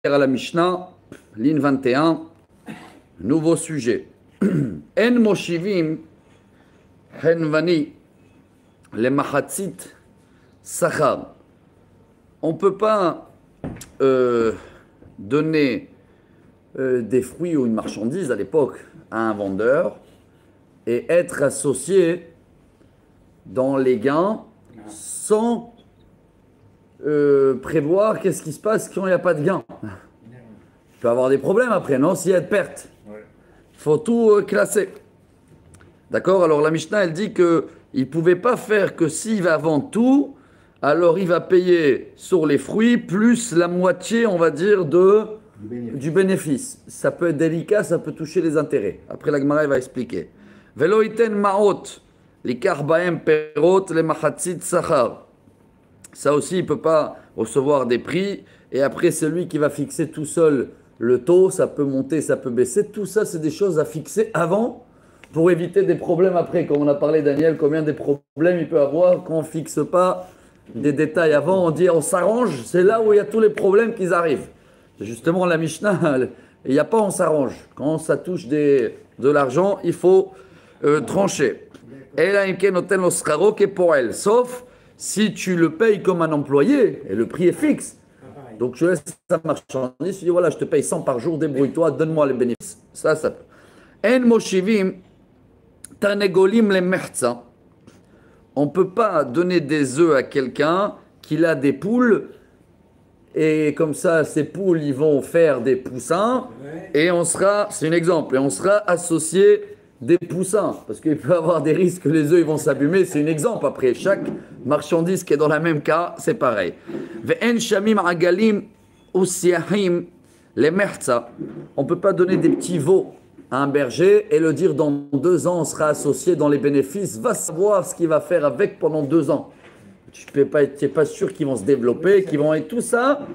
à la Mishnah, ligne 21, nouveau sujet. En moshivim henvani le mahatzit sachar. On ne peut pas donner des fruits ou une marchandise à l'époque à un vendeur et être associé dans les gains sans prévoir qu'est-ce qui se passe quand il n'y a pas de gain. Il peut avoir des problèmes après, non? S'il y a de pertes. Il faut tout classer. D'accord? Alors la Mishnah, elle dit qu'il ne pouvait pas faire que s'il va vendre tout, alors il va payer sur les fruits plus la moitié, on va dire, du bénéfice. Ça peut être délicat, ça peut toucher les intérêts. Après la Gemara, elle va expliquer. Velo iten ma'ot, likar baem perot le machatzit sachar. Ça aussi, il ne peut pas recevoir des prix. Et après, c'est lui qui va fixer tout seul le taux. Ça peut monter, ça peut baisser. Tout ça, c'est des choses à fixer avant pour éviter des problèmes après. Comme on a parlé, Daniel, combien de problèmes il peut avoir quand on ne fixe pas des détails avant. On dit on s'arrange. C'est là où il y a tous les problèmes qui arrivent. Justement, la Mishnah, il n'y a pas on s'arrange. Quand ça touche de l'argent, il faut trancher. Et là, pour elle. Sauf si tu le payes comme un employé et le prix est fixe. Donc je laisse ta marchandise, tu dis voilà, je te paye 100 par jour, débrouille-toi, donne-moi les bénéfices. Ça peut. En moshivim, tanegolim le mertza. On ne peut pas donner des œufs à quelqu'un qui a des poules et comme ça, ces poules, ils vont faire des poussins et on sera, c'est un exemple, et on sera associé des poussins, parce qu'il peut y avoir des risques que les œufs ils vont s'abîmer, c'est un exemple. Après, chaque marchandise qui est dans le même cas, c'est pareil. Ve'en shamim agalim usiahim les mertza. On ne peut pas donner des petits veaux à un berger et le dire dans 2 ans, on sera associé dans les bénéfices. Va savoir ce qu'il va faire avec pendant 2 ans. Tu n'es pas sûr qu'ils vont se développer, qu'ils vont être tout ça.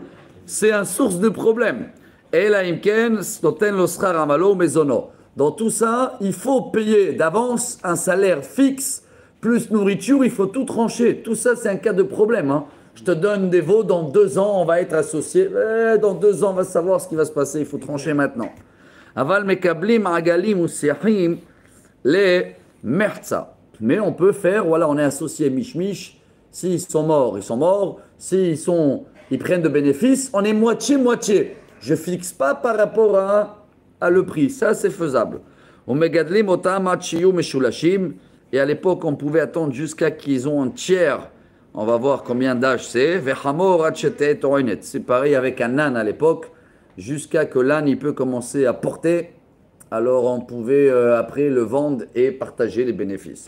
C'est une source de problème. Et la imken stoten l'osrar amalo mezono. Dans tout ça, il faut payer d'avance un salaire fixe, plus nourriture, il faut tout trancher. Tout ça, c'est un cas de problème. Hein. Je te donne des veaux, dans 2 ans, on va être associés. Dans 2 ans, on va savoir ce qui va se passer, il faut trancher maintenant. Aval mekablim agalim ou siahim les mertza. Mais on peut faire, voilà, on est associés miche-miche. S'ils sont morts, ils sont morts. Ils prennent de bénéfices, on est moitié-moitié. Je ne fixe pas par rapport à le prix. Ça, c'est faisable. Et à l'époque, on pouvait attendre jusqu'à qu'ils ont un tiers. On va voir combien d'âge c'est. C'est pareil avec un âne à l'époque. Jusqu'à que l'âne il peut commencer à porter. Alors, on pouvait après le vendre et partager les bénéfices.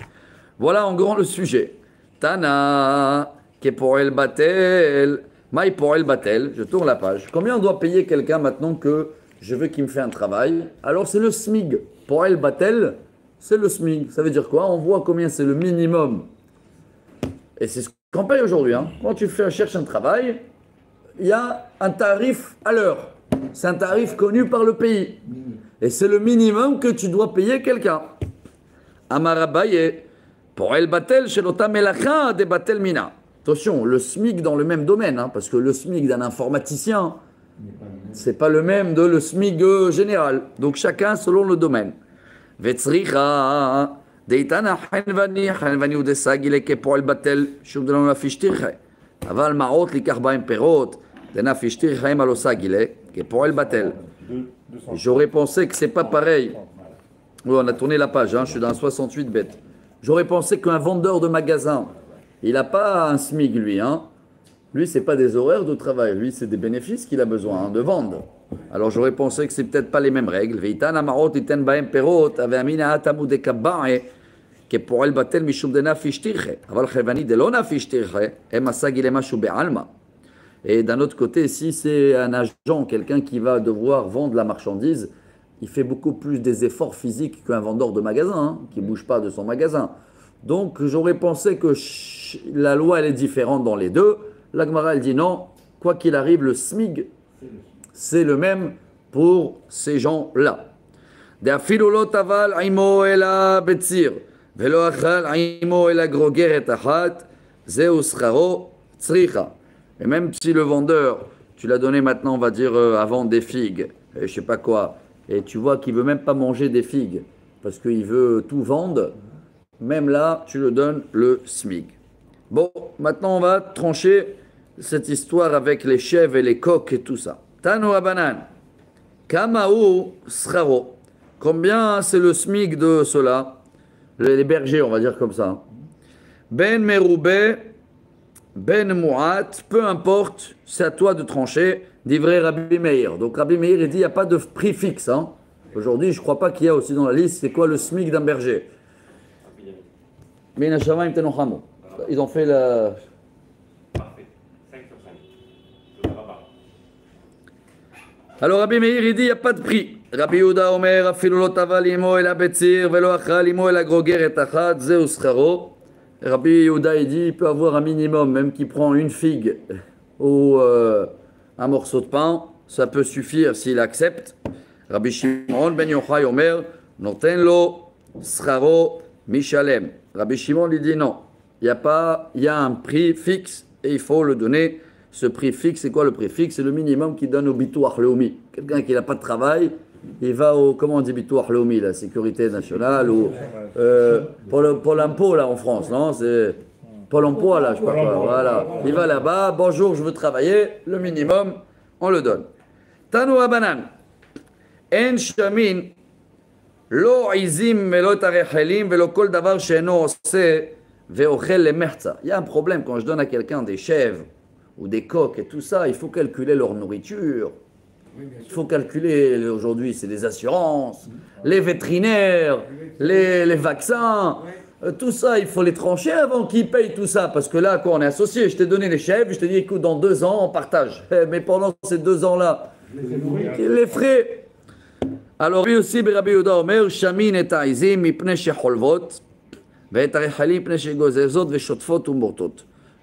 Voilà en grand le sujet. Tana, qui pour el batel. Maï pour el batel. Je tourne la page. Combien on doit payer quelqu'un maintenant que je veux qu'il me fait un travail? Alors c'est le SMIG. Pour el batel, c'est le SMIG. Ça veut dire quoi? On voit combien c'est le minimum. Et c'est ce qu'on paye aujourd'hui. Hein. Quand tu cherches un travail, il y a un tarif à l'heure. C'est un tarif connu par le pays. Et c'est le minimum que tu dois payer quelqu'un. Amarabaye. Pour el batel, chez l'ota melacha de batel mina. Attention, le SMIC dans le même domaine, hein, parce que le SMIC d'un informaticien, c'est pas le même de le SMIC général. Donc chacun selon le domaine. Vetzricha, deitana hanvani ou de sagileke pour el batel, shum de la fishtirche. Aval maot likar baim perot, de na fishtirche alo sagile, que pour el batel. J'aurais pensé que c'est pas pareil. Oui, on a tourné la page, hein, je suis dans 68 bêtes. J'aurais pensé qu'un vendeur de magasin, il n'a pas un SMIC, lui. Hein. Lui, ce n'est pas des horaires de travail. Lui, c'est des bénéfices qu'il a besoin de vendre. Alors, j'aurais pensé que ce n'est peut-être pas les mêmes règles. Et d'un autre côté, si c'est un agent, quelqu'un qui va devoir vendre la marchandise, il fait beaucoup plus des efforts physiques qu'un vendeur de magasin, hein, qui ne bouge pas de son magasin. Donc, j'aurais pensé que la loi, elle est différente dans les deux. La Gemara, elle dit non. Quoi qu'il arrive, le SMIG, c'est le même pour ces gens-là. Et même si le vendeur, tu l'as donné maintenant, on va dire, à vendre des figues, et je sais pas quoi, et tu vois qu'il veut même pas manger des figues, parce qu'il veut tout vendre, même là, tu le donnes le SMIC. Bon, maintenant on va trancher cette histoire avec les chèvres et les coqs et tout ça. Tano Abanan, Kamaou Sraro. Combien c'est le SMIC de cela? Les bergers, on va dire comme ça. Ben Meroubé, Ben Mouat, peu importe, c'est à toi de trancher, d'ivrei Rabbi Meir. Donc Rabbi Meir, il dit, il n'y a pas de prix fixe. Hein. Aujourd'hui, je ne crois pas qu'il y a aussi dans la liste, c'est quoi le SMIC d'un berger? Ils ont fait la... Parfait. 5 sur 5. Alors Rabbi Meir, il dit, il n'y a pas de prix. Rabbi Yehuda Omer, afilu lo tava limo el habetzir, velo achal limo el agroger et achat, zeu scharo. Rabbi Yehuda, il dit, il peut avoir un minimum, même qu'il prend une figue ou un morceau de pain, ça peut suffire s'il accepte. Rabbi Shimon ben Yochai Omer, noten lo scharo mishalem. Rabbi Shimon lui dit non, il y a un prix fixe et il faut le donner. Ce prix fixe, c'est quoi le prix fixe? C'est le minimum qu'il donne au Bitoach Leumi. Quelqu'un qui n'a pas de travail, il va au, comment on dit Bitoach Leumi, la sécurité nationale, ou Pôle Impôt là en France, non? C'est Pôle Emploi là, je sais pas quoi. Voilà. Il va là-bas, bonjour, je veux travailler, le minimum, on le donne. Tanu Abanan, En Shamin, Lo Izim Melo Tarechelim, Velo Kol Davar Sheno Ose, Veochel le Merza. Il y a un problème quand je donne à quelqu'un des chèvres ou des coqs et tout ça, il faut calculer leur nourriture. Il faut calculer, aujourd'hui, c'est les assurances, les vétérinaires, les vaccins, tout ça, il faut les trancher avant qu'ils payent tout ça. Parce que là, quand on est associé, je t'ai donné les chèvres, je t'ai dit, écoute, dans 2 ans, on partage. Mais pendant ces 2 ans-là, les frais. Alors, lui aussi, Rabbi Yehuda Omer, Shamin et Taizim, mipnei shecholvot, ve'et arechalim, mipnei shegozezot, ve'shotfot umbortot.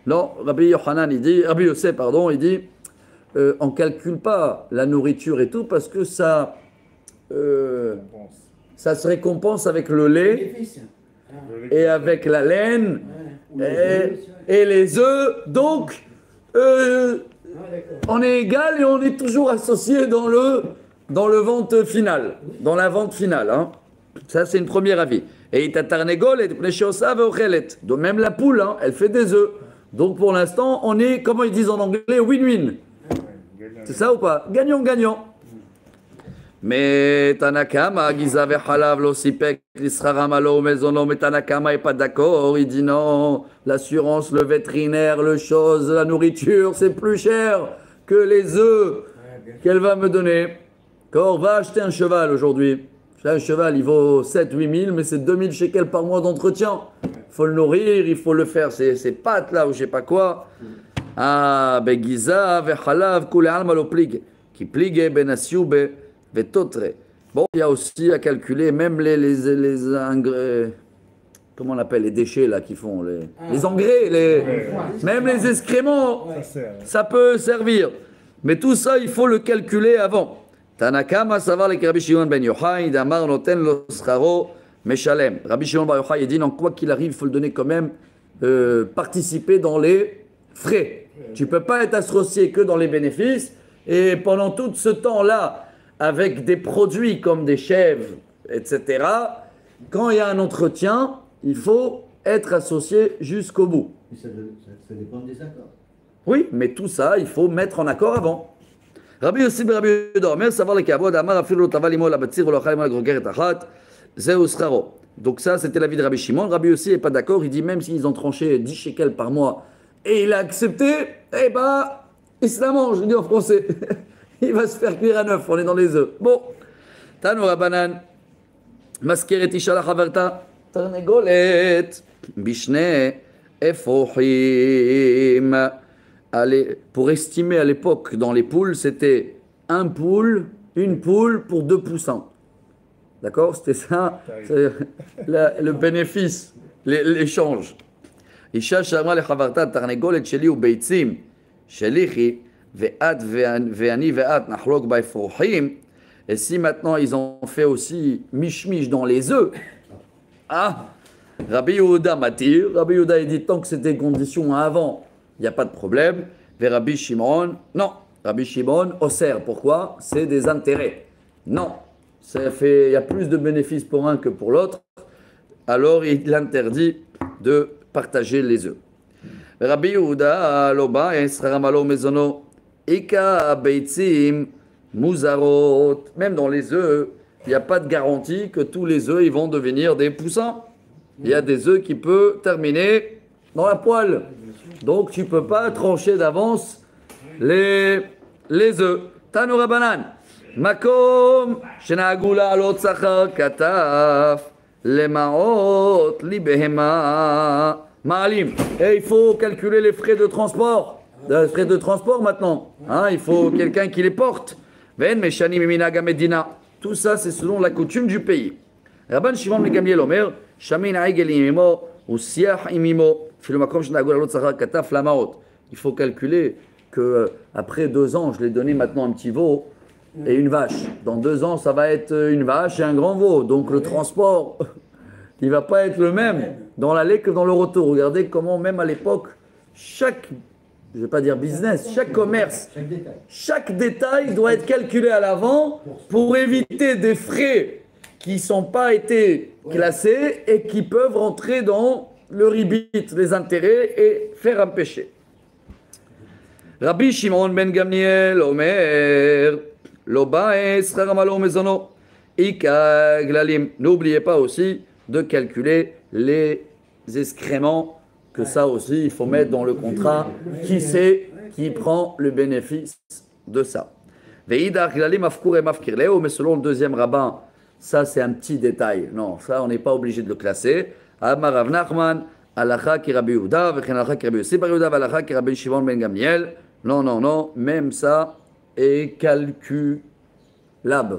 Non, Rabbi Yochanan, il dit, Rabbi Yossé, pardon, il dit, on ne calcule pas la nourriture et tout parce que ça se récompense avec le lait et avec la laine et les œufs. Donc, on est égal et on est toujours associé dans le vente finale, dans la vente finale. Hein. Ça, c'est une première avis. Et donc même la poule, hein, elle fait des œufs. Donc pour l'instant, on est, comment ils disent en anglais, win-win. C'est ça ou pas? Gagnant-gagnant. Mais Tanakama, Giza vechalav lo sipek, l'israram alo mezono, mais Tanakama n'est pas d'accord. Il dit non, l'assurance, le vétérinaire, le chose, la nourriture, c'est plus cher que les œufs qu'elle va me donner. Quand on va acheter un cheval aujourd'hui, un cheval, il vaut 7-8 000, mais c'est 2 000 shekels par mois d'entretien. Il faut le nourrir, il faut le faire, ces pattes là ou je sais pas quoi. Ah, begiza, vechalav, kule alma lo plig, qui pligue ben asioube, vetotre. Bon, il y a aussi à calculer même les engrais, comment on appelle, les déchets là qui font, les engrais, même les excréments, ça peut servir. Mais tout ça, il faut le calculer avant. Tanakama, savoir les Rabbi Shimon ben Yochai, Damar noten lo scharo meshalem. Rabbi Shimon ben Yochai, il dit non, quoi qu'il arrive, il faut le donner quand même, participer dans les frais. Tu ne peux pas être associé que dans les bénéfices. Et pendant tout ce temps-là, avec des produits comme des chèvres, etc., quand il y a un entretien, il faut être associé jusqu'au bout. Ça dépend des accords. Oui, mais tout ça, il faut mettre en accord avant. Rabbi Yossi ben Rabbi Yehuda Omer, savoir les kavod, amar afilu lo tava limo la batzir velo achal limo la grogeret achat, zeu scharo. Donc ça, c'était l'avis de Rabbi Shimon. Rabbi Yossi n'est pas d'accord. Il dit même s'ils ont tranché 10 shekels par mois et il a accepté, eh ben, il se la mange, je dis en français. Il va se faire cuire à neuf, on est dans les œufs. Bon, Tanu Rabanan, Maskeret Isha la Chaverta, Tarnegolet, Bishne, Efochim. Allez, pour estimer à l'époque, dans les poules, c'était une poule pour 2 poussins. D'accord? C'était ça, le bénéfice, l'échange. Isha Shama le Chavarta, Tarnegolet, Sheli ou Beitzim, Shelichi, Ve'at, Ve'ani, Ve'at, Nachlok, Baifrochim. Et si maintenant ils ont fait aussi miche-miche dans les œufs, ah, Rabbi Yehuda m'attire. Rabbi Yehuda il dit tant que c'était conditions avant, il n'y a pas de problème. Vers Rabbi Shimon, non, Rabbi Shimon, Oser. Pourquoi? C'est des intérêts. Non, il y a plus de bénéfices pour un que pour l'autre. Alors il interdit de partager les œufs. Rabbi Yehuda, Loba, Esraramalo Mezono, Ika Beitzim, Muzarot. Même dans les œufs, il n'y a pas de garantie que tous les œufs ils vont devenir des poussins. Il y a des œufs qui peuvent terminer dans la poêle. Donc tu ne peux pas trancher d'avance les œufs. Tanoura Banan. Makom, Shenagula Alot Sachar Kataf, Lemaot, Libehema, Maalim. Et il faut calculer les frais de transport. Les frais de transport maintenant. Hein, il faut quelqu'un qui les porte. Ven Meshani Minaga Medina. Tout ça, c'est selon la coutume du pays. Rabban Shimon ben Gamliel Omer, Shamin Aigel Imimo, ou Siach Imimo, Filomakom Shenagula Alot Sachar Kataf, Lamaot. Il faut calculer que après 2 ans, je l'ai donné maintenant un petit veau et une vache. Dans 2 ans, ça va être une vache et un grand veau. Donc le transport, il va pas être le même dans l'aller que dans le retour. Regardez comment même à l'époque, chaque, je vais pas dire business, chaque commerce, chaque détail doit être calculé à l'avant pour éviter des frais qui sont pas été classés et qui peuvent rentrer dans le ribit, les intérêts et faire un péché. Rabbi Shimon ben Gamliel Omer, Loba Esraramalo Mezono, Ika Glalim. N'oubliez pas aussi de calculer les excréments, que ça aussi il faut mettre dans le contrat. Qui c'est qui prend le bénéfice de ça? Veidar Glalim Afkur et Mafkirleo, mais selon le deuxième rabbin, ça c'est un petit détail. Non, ça on n'est pas obligé de le classer. Amar Rav Nachman, Alacha ki Rabbi Yehuda, Vechen Alacha ki Rabbi Yossi bar Yehuda, Alacha ki Rabbi Shimon ben Gamliel. Non, même ça est calculable,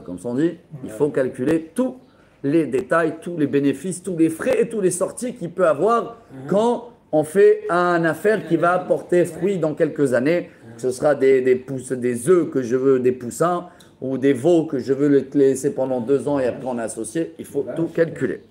comme on dit. Il faut calculer tous les détails, tous les bénéfices, tous les frais et tous les sorties qu'il peut avoir quand on fait une affaire qui va porter fruit dans quelques années. Ce sera des œufs que je veux, des poussins, ou des veaux que je veux les laisser pendant 2 ans et après on est associé. Il faut tout calculer.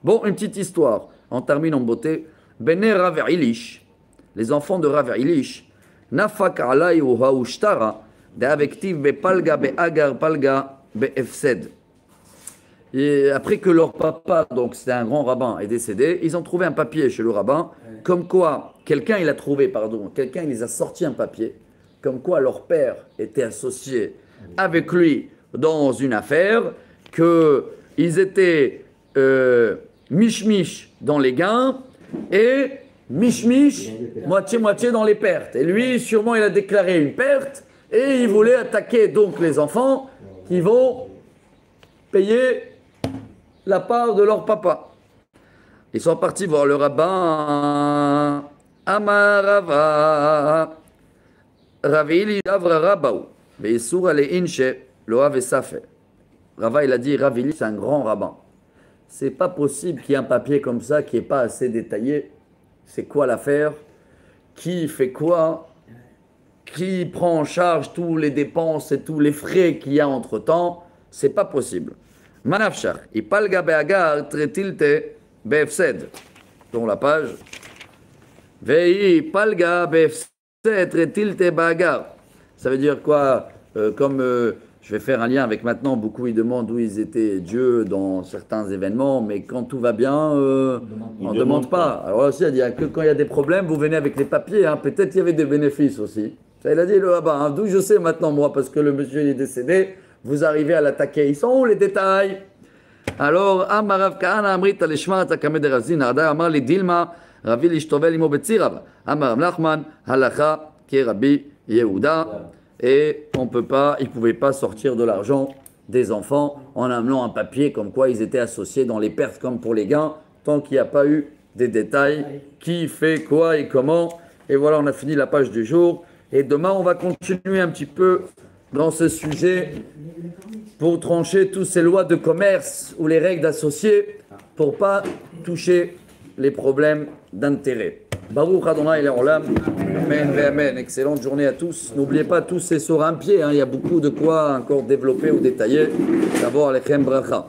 Bon, une petite histoire. On termine en beauté. Bene Rav Ilish, les enfants de Rav Ilish, Nafak alay ou haushtara, de avektiv be palga be agar palga be efsed. Et après que leur papa, donc c'était un grand rabbin, est décédé, ils ont trouvé un papier chez le rabbin, comme quoi, quelqu'un il les a sorti un papier, comme quoi leur père était associé avec lui dans une affaire, qu'ils étaient miche-miche dans les gains et miche-miche, moitié-moitié dans les pertes. Et lui, sûrement, il a déclaré une perte et il voulait attaquer donc les enfants qui vont payer la part de leur papa. Ils sont partis voir le rabbin Amarava Ravili Avra Rabaou Veisur Ale Inche Loave Safe. Rava, il a dit Ravili, c'est un grand rabbin. C'est pas possible qu'il y ait un papier comme ça qui n'est pas assez détaillé. C'est quoi l'affaire? Qui fait quoi? Qui prend en charge tous les dépenses et tous les frais qu'il y a entre-temps? C'est pas possible. Manafshar, Ipalga Beagar Tretilte Befsed. Dans la page. Vei Palga Befsed Tretilte Beagar. Ça veut dire quoi? Je vais faire un lien avec maintenant, beaucoup ils demandent où ils étaient Dieu dans certains événements, mais quand tout va bien, on ne demande pas. Alors aussi, il dit que quand il y a des problèmes, vous venez avec les papiers, hein. Peut-être qu'il y avait des bénéfices aussi. Ça, il a dit le rabbin, hein. D'où je sais maintenant moi, parce que le monsieur il est décédé, vous arrivez à l'attaquer. Ils sont où les détails? Alors, Amarav Kahana Amrit Alishma Takamed Razin, Arda Amar li Dilma, Ravi Lishtovel Imo Betzirav, Amarav Nachman, Halacha, Ki Rabbi Yehuda. Et il ne pouvait pas sortir de l'argent des enfants en amenant un papier comme quoi ils étaient associés dans les pertes comme pour les gains, tant qu'il n'y a pas eu des détails, qui fait quoi et comment. Et voilà, on a fini la page du jour. Et demain, on va continuer un petit peu dans ce sujet pour trancher toutes ces lois de commerce ou les règles d'associés pour ne pas toucher les problèmes d'intérêt. Baruch Adonai Le'olam. Amen, amen. Excellente journée à tous. N'oubliez pas, tous c'est sur un pied. Il y a beaucoup de quoi encore développer ou détailler. D'abord, Alechem Bracha.